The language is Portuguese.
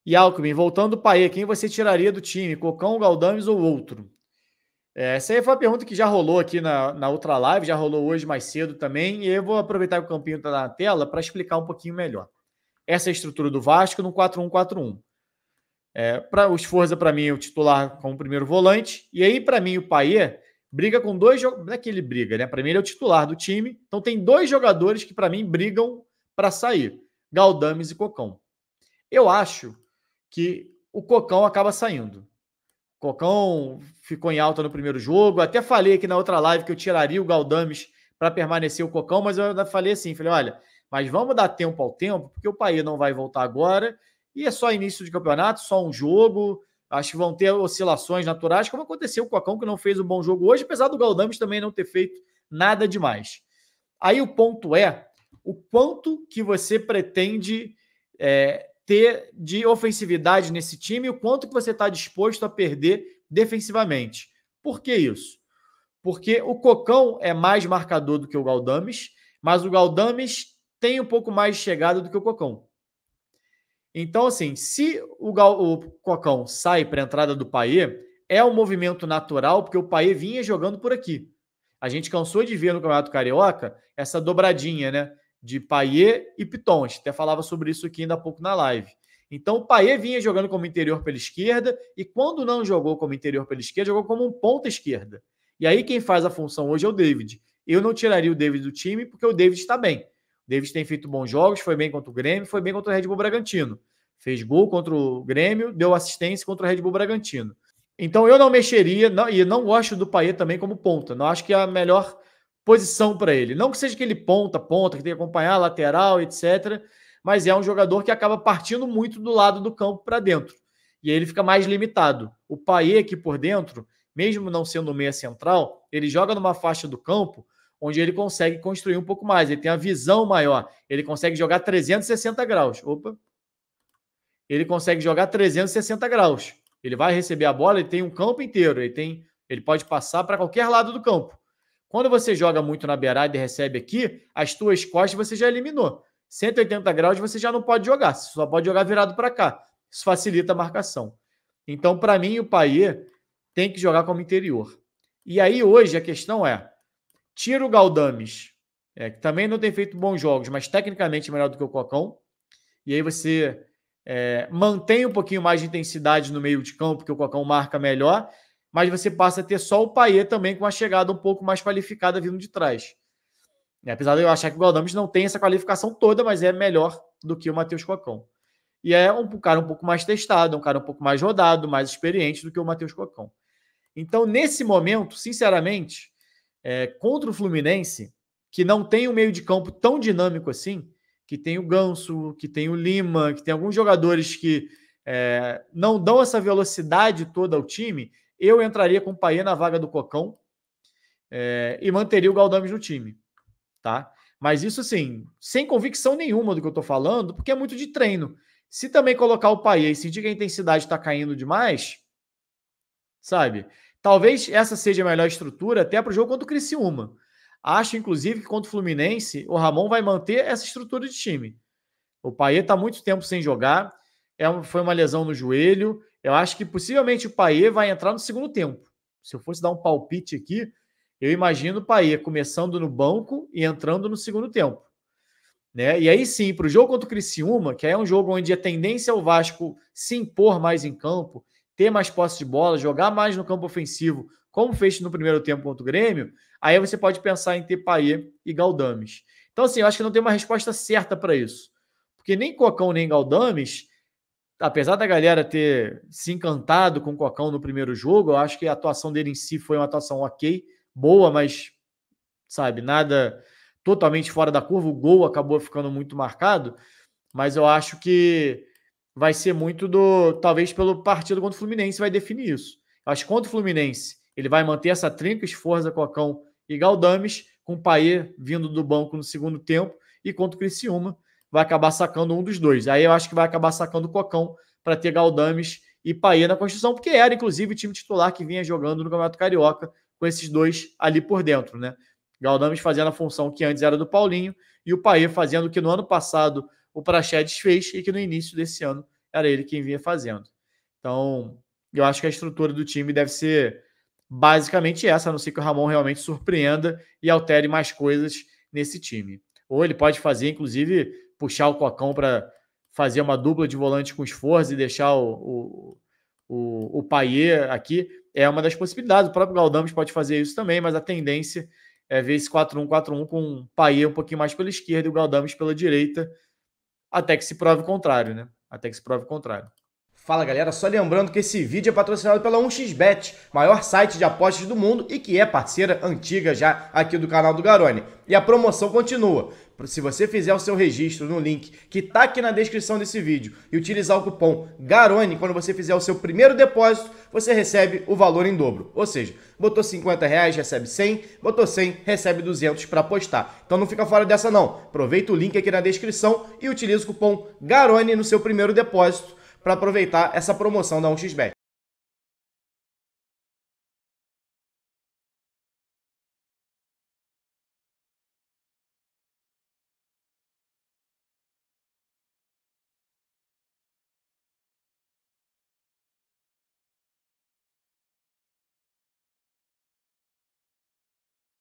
E Alckmin, voltando do Payet, quem você tiraria do time? Cocão, Galdames ou outro? Essa aí foi uma pergunta que já rolou aqui na outra live, já rolou hoje mais cedo também, e eu vou aproveitar que o Campinho está na tela para explicar um pouquinho melhor. Essa é a estrutura do Vasco no 4-1-4-1. Para o Sforza, para mim, é o titular como primeiro volante, e aí, para mim, o Payet briga com dois jogadores. Não é que ele briga, né? Para mim, ele é o titular do time, então tem dois jogadores que, para mim, brigam para sair: Galdames e Cocão. Eu acho que o Cocão acaba saindo. O Cocão ficou em alta no primeiro jogo. Até falei aqui na outra live que eu tiraria o Galdames para permanecer o Cocão, mas eu ainda falei assim, olha, mas vamos dar tempo ao tempo, porque o Payet não vai voltar agora, e é só início de campeonato, só um jogo, acho que vão ter oscilações naturais, como aconteceu com o Cocão, que não fez um bom jogo hoje, apesar do Galdames também não ter feito nada demais. Aí o ponto é o quanto que você pretende ter de ofensividade nesse time e o quanto que você está disposto a perder defensivamente. Por que isso? Porque o Cocão é mais marcador do que o Galdames, mas o Galdames tem um pouco mais de chegada do que o Cocão. Então, assim, se o Cocão sai para a entrada do Payet, é um movimento natural, porque o Payet vinha jogando por aqui. A gente cansou de ver no Campeonato Carioca essa dobradinha, né? De Payet e Piton. A gente até falava sobre isso aqui ainda há pouco na live. Então, o Payet vinha jogando como interior pela esquerda e quando não jogou como interior pela esquerda, jogou como um ponta esquerda. E aí quem faz a função hoje é o David. Eu não tiraria o David do time porque o David está bem. O David tem feito bons jogos, foi bem contra o Grêmio, foi bem contra o Red Bull Bragantino. Fez gol contra o Grêmio, deu assistência contra o Red Bull Bragantino. Então eu não mexeria, e não gosto do Payet também como ponta. Não acho que é a melhor posição para ele. Não que seja aquele ponta, que tem que acompanhar a lateral, etc. Mas é um jogador que acaba partindo muito do lado do campo para dentro. E aí ele fica mais limitado. O Payet aqui por dentro, mesmo não sendo meia central, ele joga numa faixa do campo onde ele consegue construir um pouco mais. Ele tem a visão maior. Ele consegue jogar 360 graus. Ele consegue jogar 360 graus. Ele vai receber a bola, ele tem um campo inteiro. Ele pode passar para qualquer lado do campo. Quando você joga muito na beirada e recebe aqui, as tuas costas você já eliminou. 180 graus você já não pode jogar, você só pode jogar virado para cá. Isso facilita a marcação. Então, para mim, o Payet tem que jogar como interior. E aí, hoje, a questão é, tira o Galdames, que também não tem feito bons jogos, mas tecnicamente é melhor do que o Cocão, e aí você mantém um pouquinho mais de intensidade no meio de campo, porque o Cocão marca melhor, mas você passa a ter só o Payet também com uma chegada um pouco mais qualificada vindo de trás. Apesar de eu achar que o Galdames não tem essa qualificação toda, mas é melhor do que o Matheus Cocão. E é um cara um pouco mais testado, um cara um pouco mais rodado, mais experiente do que o Matheus Cocão. Então, nesse momento, sinceramente, contra o Fluminense, que não tem um meio de campo tão dinâmico assim, que tem o Ganso, que tem o Lima, que tem alguns jogadores que não dão essa velocidade toda ao time, eu entraria com o Payet na vaga do Cocão e manteria o Galdames no time. Tá? Mas isso, assim, sem convicção nenhuma do que eu tô falando, porque é muito de treino. Se também colocar o Payet e sentir que a intensidade está caindo demais, sabe? Talvez essa seja a melhor estrutura até para o jogo contra o Criciúma. Acho, inclusive, que contra o Fluminense, o Ramon vai manter essa estrutura de time. O Payet está há muito tempo sem jogar, foi uma lesão no joelho. Eu acho que possivelmente o Payet vai entrar no segundo tempo. Se eu fosse dar um palpite aqui, eu imagino o Payet começando no banco e entrando no segundo tempo. Né? E aí sim, para o jogo contra o Criciúma, que é um jogo onde a tendência é o Vasco se impor mais em campo, ter mais posse de bola, jogar mais no campo ofensivo, como fez no primeiro tempo contra o Grêmio, aí você pode pensar em ter Payet e Galdames. Então, assim, eu acho que não tem uma resposta certa para isso. Porque nem Cocão nem Galdames, apesar da galera ter se encantado com o Cocão no primeiro jogo, eu acho que a atuação dele em si foi uma atuação ok, boa, mas, sabe, nada totalmente fora da curva. O gol acabou ficando muito marcado, mas eu acho que vai ser muito talvez pelo partido contra o Fluminense vai definir isso. Eu acho que contra o Fluminense ele vai manter essa trinca, Sforza, Cocão e Galdames, com o Payet vindo do banco no segundo tempo, e contra o Criciúma vai acabar sacando um dos dois. Aí eu acho que vai acabar sacando o Cocão para ter Galdames e Payet na construção, porque era, inclusive, o time titular que vinha jogando no Campeonato Carioca com esses dois ali por dentro, né? Galdames fazendo a função que antes era do Paulinho e o Payet fazendo o que no ano passado o Praxedes fez e que no início desse ano era ele quem vinha fazendo. Então, eu acho que a estrutura do time deve ser basicamente essa, a não ser que o Ramon realmente surpreenda e altere mais coisas nesse time. Ou ele pode fazer, inclusive, puxar o Cocão para fazer uma dupla de volante com esforço e deixar o Payet aqui. É uma das possibilidades. O próprio Galdames pode fazer isso também, mas a tendência é ver esse 4-1-4-1 com o Payet um pouquinho mais pela esquerda e o Galdames pela direita, até que se prove o contrário, né? Até que se prove o contrário. Fala galera, só lembrando que esse vídeo é patrocinado pela 1xBet, maior site de apostas do mundo e que é parceira antiga já aqui do canal do Garone. E a promoção continua. Se você fizer o seu registro no link que tá aqui na descrição desse vídeo e utilizar o cupom GARONE, quando você fizer o seu primeiro depósito, você recebe o valor em dobro. Ou seja, botou R$50, recebe 100, botou 100, recebe 200 para apostar. Então não fica fora dessa não. Aproveita o link aqui na descrição e utiliza o cupom GARONE no seu primeiro depósito para aproveitar essa promoção da 1xBet.